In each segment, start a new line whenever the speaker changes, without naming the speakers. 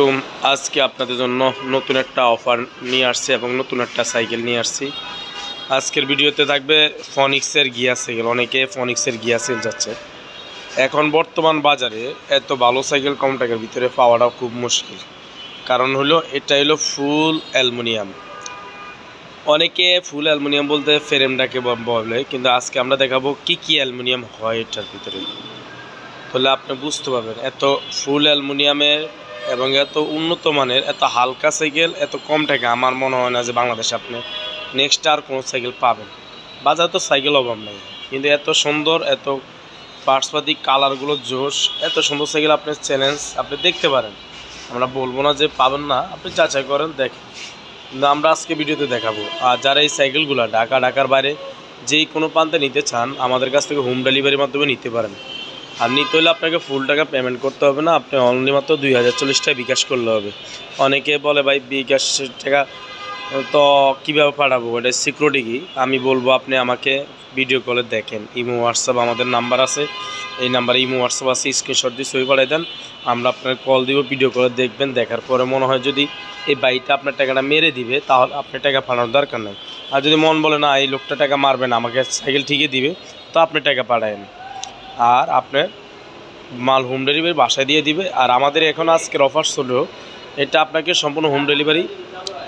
আলাইকুম। আজকে আপনাদের জন্য নতুন একটা অফার নিয়ে আসছে এবং নতুন একটা সাইকেল নিয়ে আসছি। আজকের ভিডিওতে থাকবে ফনিক্সের গিয়ার সাইকেল। অনেকে ফনিক্সের গিয়ার সাইকেল যাচ্ছে। এখন বর্তমান বাজারে এত ভালো সাইকেল কম টাকার ভিতরে পাওয়াটা খুব মুশকিল। কারণ হলো এটা হলো ফুল অ্যালুমিনিয়াম। অনেকে ফুল অ্যালুমিনিয়াম বলতে ফ্রেমটাকে বলে, কিন্তু আজকে আমরা দেখাবো কি কি অ্যালুমিনিয়াম হয় এটার ভিতরে। তাহলে আপনি বুঝতে পারবেন এত ফুল অ্যালুমিনিয়ামের এবং এত উন্নত মানের এত হালকা সাইকেল এত কম টাকা আমার মনে হয় না যে বাংলাদেশে আপনি নেক্সট আর কোনো সাইকেল পাবেন। বাজারে তো সাইকেল অভাব নেই, কিন্তু এত সুন্দর এত পার্টসপাতি কালারগুলো জোশ, এত সুন্দর সাইকেল আপনি চ্যালেঞ্জ আপনি দেখতে পারেন। আমরা বলবো না যে পাবেন না, আপনি যাচাই করেন দেখেন। কিন্তু আমরা আজকে ভিডিওতে দেখাবো। আর যারা এই সাইকেলগুলো ঢাকার বাইরে যেই কোনো প্রান্তে নিতে চান আমাদের কাছ থেকে হোম ডেলিভারির মাধ্যমে নিতে পারেন। আর নিতে হলে আপনাকে ফুল টাকা পেমেন্ট করতে হবে না, আপনি অনলি মাত্র 2040 টাকা বিকাশ করলে হবে। অনেকে বলে ভাই বিকাশ টাকা তো কীভাবে পাঠাবো, এটা সিকিউরিটি কি? আমি বলবো আপনি আমাকে ভিডিও কলে দেখেন। ইমো হোয়াটসঅ্যাপ আমাদের নাম্বার আছে, এই নাম্বারে ইমো হোয়াটসঅ্যাপ আছে, স্ক্রিনশট দিয়ে ছবি পাঠিয়ে দেন, আমরা আপনার কল দিব, ভিডিও কলে দেখবেন। দেখার পরে মনে হয় যদি এই বাইকটা আপনার টাকাটা মেরে দিবে তাহলে আপনার টাকা পাঠানোর দরকার নেই। আর যদি মন বলে না এই লোকটা টাকা মারবে না, আমাকে সাইকেল ঠিকই দিবে, তো আপনি টাকা পাঠায়েন আর আপনার মাল হোম ডেলিভারি বাসায় দিয়ে দিবে। আর আমাদের এখন আজকের অফার ছিল এটা আপনাকে সম্পূর্ণ হোম ডেলিভারি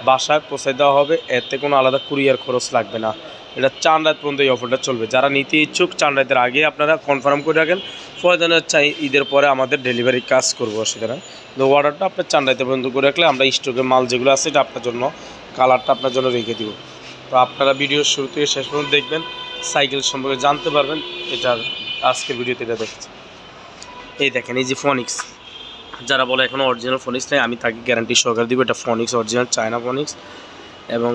বাসায় পৌঁছে দেওয়া হবে, এতে কোনো আলাদা কুরিয়ার খরচ লাগবে না। এটা 4 রাত পর্যন্ত এই অফারটা চলবে। যারা নিতে ইচ্ছুক 4 রাতের আগে আপনারা কনফার্ম করে রাখেন, প্রয়োজনের চাই ঈদের পরে আমাদের ডেলিভারি কাজ করবো। সেখানে তো অর্ডারটা আপনার 4 রাতের পর্যন্ত করে রাখলে আমরা স্টকে মাল যেগুলো আছে এটা আপনার জন্য কালারটা আপনার জন্য রেখে দিব। তো আপনারা ভিডিওর শুরু থেকে শেষ পর্যন্ত দেখবেন, সাইকেল সম্পর্কে জানতে পারবেন। এটার আজকের ভিডিওতে এটা দেখছি। এই দেখেন, এই যে ফনিক্স, যারা বলে এখনও অরিজিনাল ফনিক্স নেই, আমি তাকে গ্যারান্টি সহকারে দিব এটা ফনিক্স অরিজিনাল চায়না ফনিক্স। এবং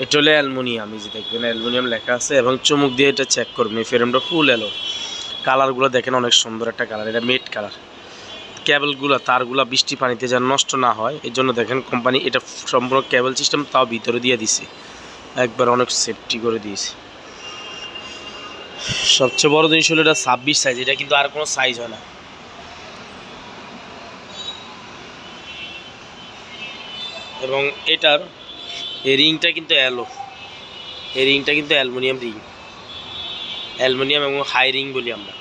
এটা হলো অ্যালুমিনিয়াম, এই যে দেখবেন অ্যালুমিনিয়াম লেখা আছে এবং চুমুক দিয়ে এটা চেক করবেন। এই ফ্রেমটা ফুল এলো, কালারগুলো দেখেন অনেক সুন্দর একটা কালার, এটা মেট কালার। কেবলগুলো তারগুলো বৃষ্টি পানিতে যেন নষ্ট না হয় এই জন্য দেখেন কোম্পানি এটা সম্পূর্ণ কেবল সিস্টেম তাও ভিতরে দিয়ে দিছে, একবার অনেক সেফটি করে দিয়েছে। সবচেয়ে বড় জিনিস হলো এটা 26 সাইজ, এটা কিন্তু আর কোনো সাইজ হয় না। এবং এটার এই রিংটা কিন্তু এই রিংটা কিন্তু অ্যালুমিনিয়াম রিং, অ্যালুমিনিয়াম এবং হাই রিং বলি আমরা।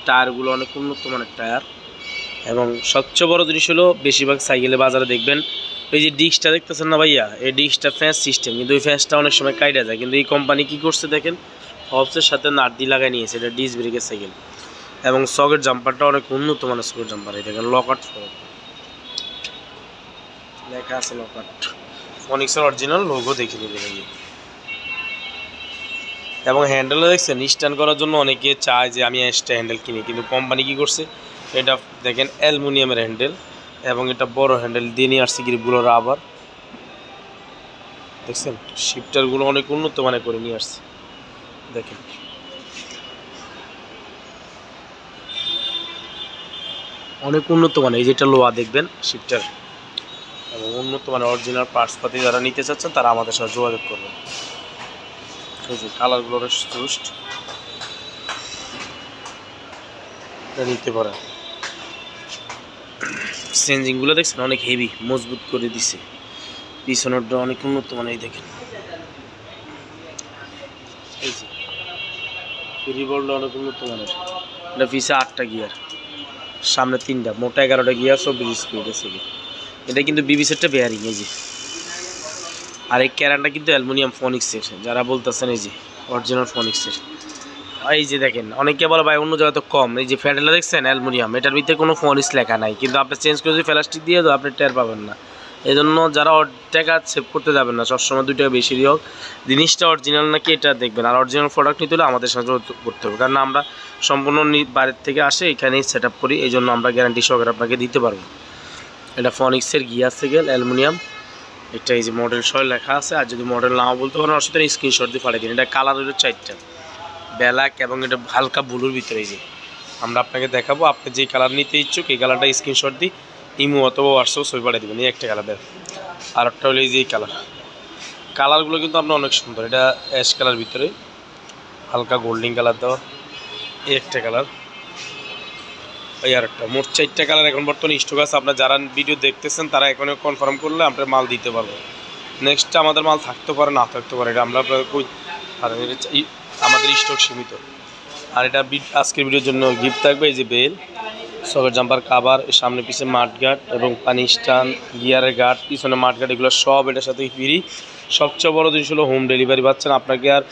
টায়ারগুলো অনেক উন্নত মানের টায়ার। এবং সবচেয়ে বড় জিনিস হলো বেশিরভাগ সাইকেলে বাজারে দেখবেন এই যে ডিস্কটা দেখতেছেন না ভাইয়া, এই ডিস্কটা ফ্যান্স সিস্টেম, কিন্তু ওই ফ্যান্সটা অনেক সময় কাইটা যায়। কিন্তু এই কোম্পানি কী করছে দেখেন, হবসের সাথে নাট দিয়ে লাগাই নিয়েছে, এটা ডিস্ক ব্রেকের সাইকেল। এবং সকেট জাম্পারটা অনেক উন্নত মানের সকেট জাম্পার। এই দেখেন লকাট লেখা আছে, লকাট ফনিক্সের অরিজিনাল লোগো দেখে নেবেন। এবং হ্যান্ডেলও দেখছেন স্ট্যান্ড করার জন্য অনেকে চায় যে আমি এক্সট্রা হ্যান্ডেল কিনি, কিন্তু কোম্পানি কী করছে এটা দেখেন অ্যালুমিনিয়ামের হ্যান্ডেল এবং এটা বড় হ্যান্ডেল দিয়ে নিয়ে আসছে গ্রিপগুলো রাবার। দেখছেন শিফটারগুলো অনেক উন্নত মানে করে নিয়ে আসছে, দেখেন অনেক উন্নত মানে। এই যেটা লোয়া দেখবেন শিফটার এবং উন্নত মানে অরিজিনাল পার্টসপাতি যারা নিতে চাচ্ছেন তারা আমাদের সাথে যোগাযোগ করবেন। এই যে কালারগুলো জাস্ট নিতে পারেন। চেঞ্জিংগুলো দেখছেন অনেক হেভি মজবুত করে দিছে, পিছনেরটা অনেক উন্নত মানে। এই দেখেন এই যে রিভলভটা অনেক উন্নত মানের, এটা পিছে 8টা গিয়ার, সামনে 3টা, মোটা 11টা গিয়ার, 24 স্পিড আছে। এটা কিন্তু বিবিসেরটা বেয়ারিং। এই যে আর এই ক্যারানটা কিন্তু অ্যালুমিনিয়াম ফনিক্সের, যারা বলতেছেন এই যে অরিজিনাল ফনিক্সের। এই যে দেখেন অনেকে বলে ভাই অন্য জায়গায় তো কম, এই যে ফ্যান্ডেলটা দেখছেন অ্যালুমিনিয়াম, এটার ভিতরে কোনো ফনিক্স লেখা নাই, কিন্তু আপনি চেঞ্জ করে যদি প্লাস্টিক দিয়ে দাও আপনি টের পাবেন না। এই জন্য যারা টাকা সেভ করতে যাবেন না, সবসময় 2 টাকা বেশি হোক জিনিসটা অরিজিনাল নাকি এটা দেখবেন। আর অরিজিনাল প্রোডাক্ট নিতে হলে আমাদের সাথে করতে হবে, কারণ আমরা সম্পূর্ণ বাইরের থেকে আসে এখানেই সেট আপ করি, এই জন্য আমরা গ্যারান্টি সহকারে আপনাকে দিতে পারবো। এটা ফনিক্সের গিয়ার সাইকেল অ্যালুমিনিয়াম, এটা এই যে মডেল সহ লেখা আছে। আর যদি মডেল নাও বলতে পারেন আমার সাথে স্ক্রিনশট দিয়ে পাঠিয়ে দিন। এটা কালার হলো 4টা, ব্ল্যাক এবং এটা হালকা ব্লুর ভিতরে। এই যে আমরা আপনাকে দেখাবো, আপনি যে কালার নিতে ইচ্ছুক এই কালারটা স্ক্রিনশট দিই ইমো অথবা হোয়াটসঅ্যাপ ছবি পাঠিয়ে দেবেন। এই একটা কালার দেন, আর একটা হলো এই যে এই কালারগুলো কিন্তু আপনার অনেক সুন্দর। এটা অ্যাশ কালার ভিতরে হালকা গোল্ডেন কালার দেওয়া, এই একটা কালার। ওই আরেকটা, মোট 4টা কালার এখন বর্তমানে স্টক আছে। আপনার যারা ভিডিও দেখতেছেন তারা এখনও কনফার্ম করলে আমরা মাল দিতে পারবো। নেক্সট আমাদের মাল থাকতে পারে, না থাকতে পারে, এটা আমরা আর আমাদের স্টক সীমিত। আর এটা আজকের ভিডিওর জন্য গিফট থাকবে এই যে বেল, সকেট জাম্পার, কাভার, সামনে পিছনে মাঠ গার্ড এবং পানি স্ট্যান্ড, গিয়ারের গার্ড, পিছনে মাঠ গার্ড, এগুলো সব এটার সাথে ফ্রি। সবচেয়ে বড় জিনিস হলো হোম ডেলিভারি পাচ্ছেন। আপনাকে আর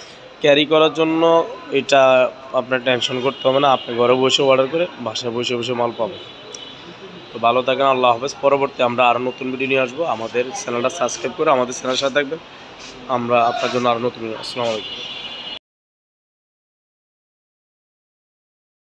ক্যারি করার জন্য এটা আপনার টেনশন করতে হবে না, আপনি ঘরে বসে অর্ডার করে বাসায় বসে বসে মাল পাবেন। তো ভালো থাকেন, আল্লাহ হাফেজ। পরবর্তী আমরা আরও নতুন ভিডিও নিয়ে আসবো। আমাদের চ্যানেলটা সাবস্ক্রাইব করে আমাদের চ্যানেলের সাথে থাকবেন। আমরা আপনার জন্য আরও নতুন, আসসালামু আলাইকুম।